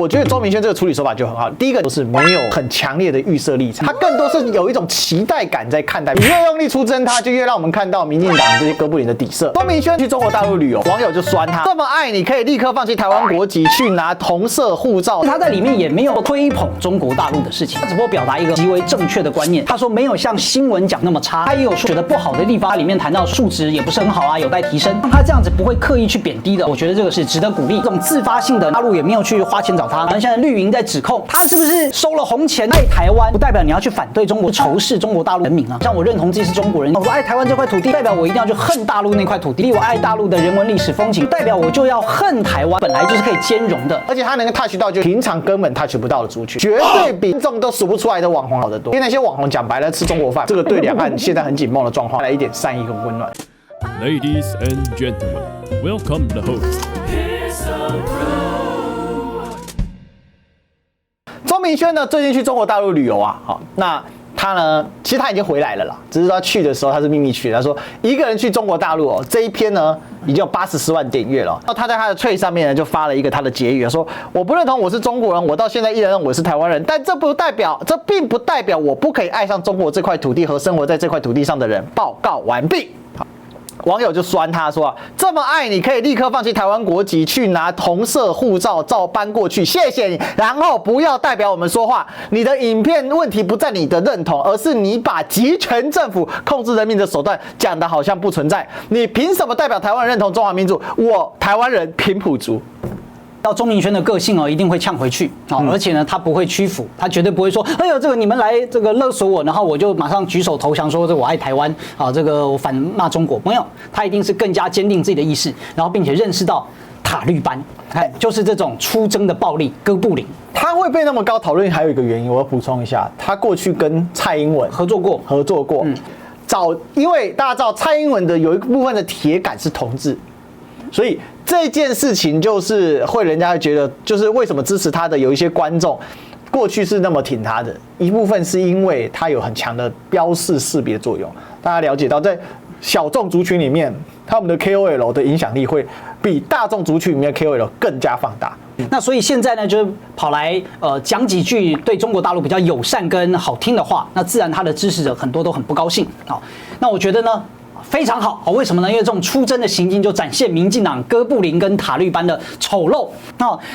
我觉得周明轩这个处理手法就很好。第一个就是没有很强烈的预设立场，他更多是有一种期待感在看待。你越用力出征他，就越让我们看到民进党这些哥布林的底色。周明轩去中国大陆旅游，网友就酸他这么爱你，可以立刻放弃台湾国籍，去拿同色护照。他在里面也没有推捧中国大陆的事情，他只不过表达一个极为正确的观念。他说没有像新闻讲那么差，他也有说觉得不好的地方，他里面谈到素质也不是很好啊，有待提升。他这样子不会刻意去贬低的，我觉得这个是值得鼓励。这种自发性的，大陆也没有去花钱找他。现在绿营在指控他是不是收了红钱爱台湾，不代表你要去反对中国、仇视中国大陆人民啊。像我认同自己是中国人，我爱台湾这块土地，代表我一定要去恨大陆那块土地。我爱大陆的人文历史风景，代表我就要恨台湾，本来就是可以兼容的。而且他能够 touch 到就平常根本 touch 不到的族群，绝对比众都数不出来的网红好得多。因为那些网红讲白了吃中国饭，这个对两岸现在很紧绷的状况来一点善意跟温暖。Ladies and gentlemen, welcome the host. 周明轩呢，最近去中国大陆旅游啊，好，那他呢，其实他已经回来了啦，只是他去的时候他是秘密去的。他说一个人去中国大陆哦，这一篇呢已经有84万点阅了。然后他在他的Twitter上面呢就发了一个他的结语，说我不认同我是中国人，我到现在依然认为我是台湾人，但这并不代表我不可以爱上中国这块土地和生活在这块土地上的人。报告完毕。网友就酸他说这么爱你，可以立刻放弃台湾国籍，去拿同色护照搬过去，谢谢你。然后不要代表我们说话，你的影片问题不在你的认同，而是你把集权政府控制人民的手段讲得好像不存在。你凭什么代表台湾人认同中华民族？我台湾人平埔族。到钟明轩的个性哦，一定会呛回去而且呢，他不会屈服，他绝对不会说，哎呦，这个你们来这个勒索我，然后我就马上举手投降，说这我爱台湾啊，这个我反骂中国。没有，他一定是更加坚定自己的意识，然后并且认识到塔利班，就是这种出征的暴力，哥布林。他会被那么高讨论，还有一个原因，我要补充一下，他过去跟蔡英文合作过，因为大家知道蔡英文的有一部分的铁杆是同志。所以这件事情就是会人家觉得，就是为什么支持他的有一些观众，过去是那么挺他的，一部分是因为他有很强的标示识别作用。大家了解到，在小众族群里面，他们的 KOL 的影响力会比大众族群里面的 KOL 更加放大。那所以现在呢，就是跑来讲几句对中国大陆比较友善跟好听的话，那自然他的支持者很多都很不高兴。好，那我觉得呢，非常好，为什么呢？因为这种出征的行径就展现民进党哥布林跟塔利班的丑陋。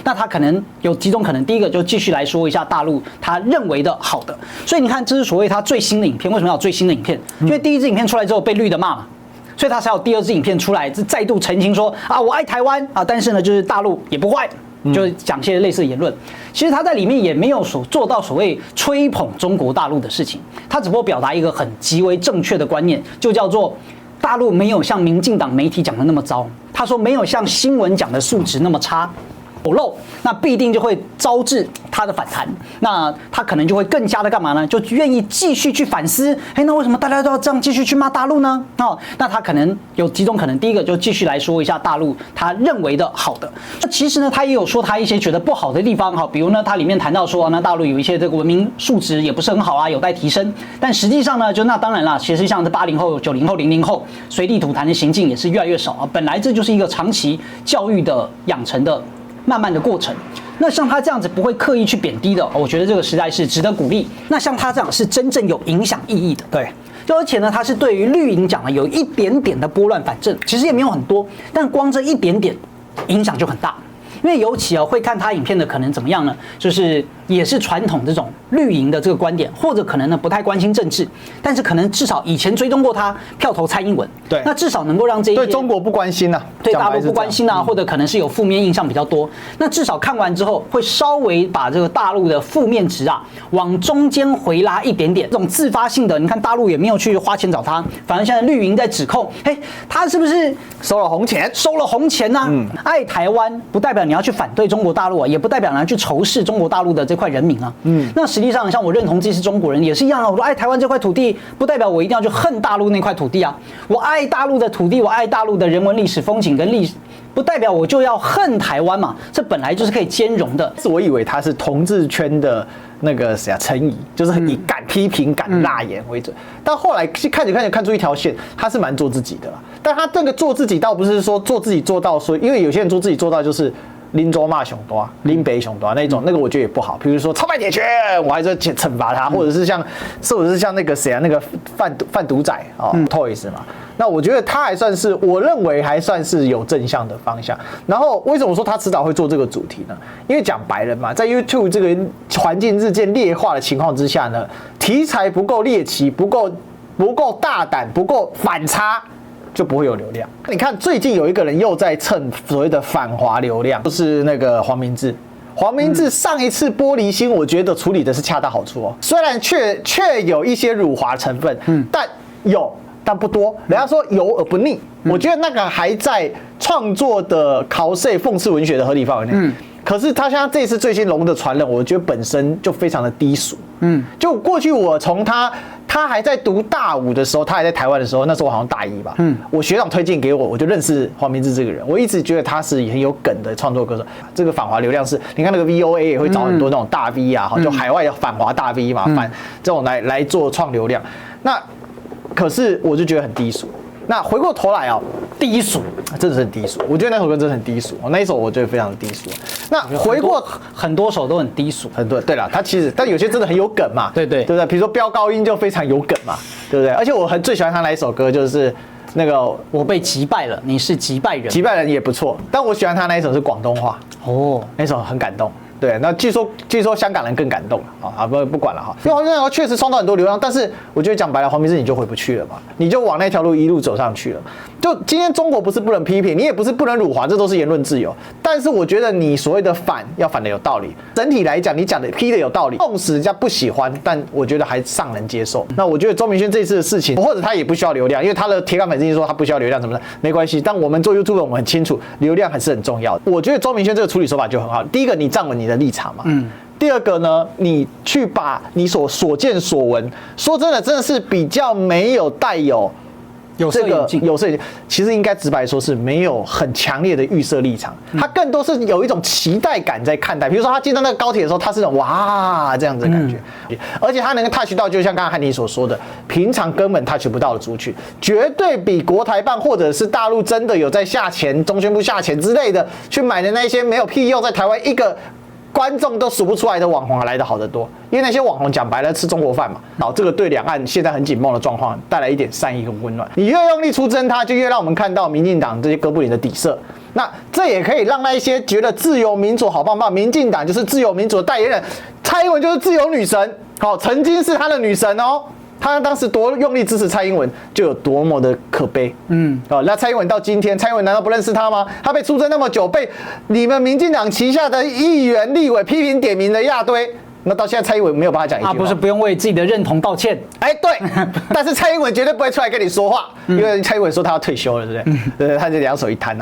那他可能有几种可能，第一个就继续来说一下大陆他认为的好的。所以你看，这是所谓他最新的影片。为什么要有最新的影片？因为第一支影片出来之后被绿的骂嘛，所以他才有第二支影片出来，再度澄清说啊，我爱台湾啊，但是呢，就是大陆也不坏。就讲些类似的言论，其实他在里面也没有做到所谓吹捧中国大陆的事情，他只不过表达一个很极为正确的观念，就叫做大陆没有像民进党媒体讲的那么糟，他说没有像新闻讲的素质那么差。丑陋，那必定就会招致他的反弹，那他可能就会更加的干嘛呢？就愿意继续去反思，那为什么大家都要这样继续去骂大陆呢？那他可能有几种可能，第一个就继续来说一下大陆他认为的好的。那其实呢，他也有说他一些觉得不好的地方，比如呢，他里面谈到说，那大陆有一些这个文明素质也不是很好啊，有待提升。但实际上呢，就那当然啦，其实像这80后、90后、00后随地吐痰的行径也是越来越少啊。本来这就是一个长期教育的养成的慢慢的过程，那像他这样子不会刻意去贬低的，我觉得这个实在是值得鼓励。那像他这样是真正有影响意义的，对。而且呢，他是对于绿营讲了有一点点的拨乱反正，其实也没有很多，但光这一点点影响就很大。因为尤其会看他影片的可能怎么样呢？就是也是传统这种绿营的这个观点，或者可能呢不太关心政治，但是可能至少以前追踪过他，票投蔡英文，对，那至少能够让这一些对中国不关心啊，对大陆不关心啊，或者可能是有负面印象比较多，那至少看完之后会稍微把这个大陆的负面值往中间回拉一点点。这种自发性的，你看大陆也没有去花钱找他，反而现在绿营在指控，他是不是收了红钱呢？爱台湾不代表你要去反对中国大陆也不代表你要去仇视中国大陆的这块人民啊。那实际上像我认同自己是中国人也是一样啊。我说爱台湾这块土地，不代表我一定要去恨大陆那块土地啊。我爱大陆的土地，我爱大陆的人文历史风景跟历史，不代表我就要恨台湾嘛。这本来就是可以兼容的。我以为他是同志圈的那个谁啊，陈怡，就是以敢批评、敢辣言为准。但后来看出一条线，他是蛮做自己的啦。但他这个做自己，倒不是说做自己做到说，因为有些人做自己做到就是林州骂熊多、林北熊多那种，那个我觉得也不好。比如说超派铁拳，我还是惩罚他，或者是像那个谁啊，那个贩毒仔哦，Toys 嘛。那我觉得他还算是，我认为还算是有正向的方向。然后为什么说他迟早会做这个主题呢？因为讲白了嘛，在 YouTube 这个环境日渐劣化的情况之下呢，题材不够猎奇，不够大胆，不够反差。就不会有流量。你看，最近有一个人又在蹭所谓的反华流量，就是那个黄明志。黄明志上一次玻璃心，我觉得处理的是恰到好处哦，虽然确有一些辱华成分，但不多。人家说油而不腻，我觉得那个还在创作的考试讽刺文学的合理范围内。可是他现在这一次最新龙的传人，我觉得本身就非常的低俗。就过去我从他还在读大五的时候，他还在台湾的时候，那时候我好像大一吧。我学长推荐给我，我就认识黄明志这个人。我一直觉得他是很有梗的创作歌手。这个反华流量是，你看那个 VOA 也会找很多那种大 V 啊，就海外的反华大 V 嘛，反这种来做创流量。那可是我就觉得很低俗。那回过头来低俗，真的是很低俗。我觉得那首歌真的很低俗，那一首我觉得非常的低俗。那回过很多首都很低俗，很多对了，他其实但有些真的很有梗嘛，对不对？比如说飙高音就非常有梗嘛，对不对？而且我最喜欢他那一首歌就是那个我被击败了，你是击败人，击败人也不错，但我喜欢他那一首是广东话那首很感动。对，那据说香港人更感动不管了哈。因为黄明志确实创造很多流量，但是我觉得讲白了，黄明志你就回不去了嘛，你就往那条路一路走上去了。就今天中国不是不能批评，你也不是不能辱华，这都是言论自由。但是我觉得你所谓的反要反的有道理，整体来讲你讲的批的有道理，纵使人家不喜欢，但我觉得还尚能接受。那我觉得周明轩这次的事情，或者他也不需要流量，因为他的铁杆粉丝说他不需要流量什么的，没关系。但我们做 YouTube 我们很清楚，流量还是很重要的。我觉得周明轩这个处理手法就很好。第一个，你站稳你的立场嘛。第二个呢，你去把你所见所闻，说真的是比较没有带有这个有色眼镜，其实应该直白说是没有很强烈的预设立场，他更多是有一种期待感在看待。比如说他进到那个高铁的时候，他是那种哇这样子的感觉，而且他能够 touch 到，就像刚刚汉尼所说的，平常根本 touch 不到的族群，绝对比国台办或者是大陆真的有在下钱，中宣部下钱之类的去买的那些没有屁用，在台湾一个观众都数不出来的网红来的好得多，因为那些网红讲白了吃中国饭嘛，然后这个对两岸现在很紧绷的状况带来一点善意跟温暖。你越用力出征它，就越让我们看到民进党这些哥布林的底色。那这也可以让那一些觉得自由民主好棒棒，民进党就是自由民主的代言人，蔡英文就是自由女神，曾经是她的女神哦。他当时多用力支持蔡英文，就有多么的可悲。那蔡英文到今天，蔡英文难道不认识他吗？他被出征那么久，被你们民进党旗下的议员、立委批评点名的一大堆，那到现在蔡英文没有帮他讲一句话，不是不用为自己的认同道歉。对，但是蔡英文绝对不会出来跟你说话，因为蔡英文说他要退休了，对不对？他就两手一摊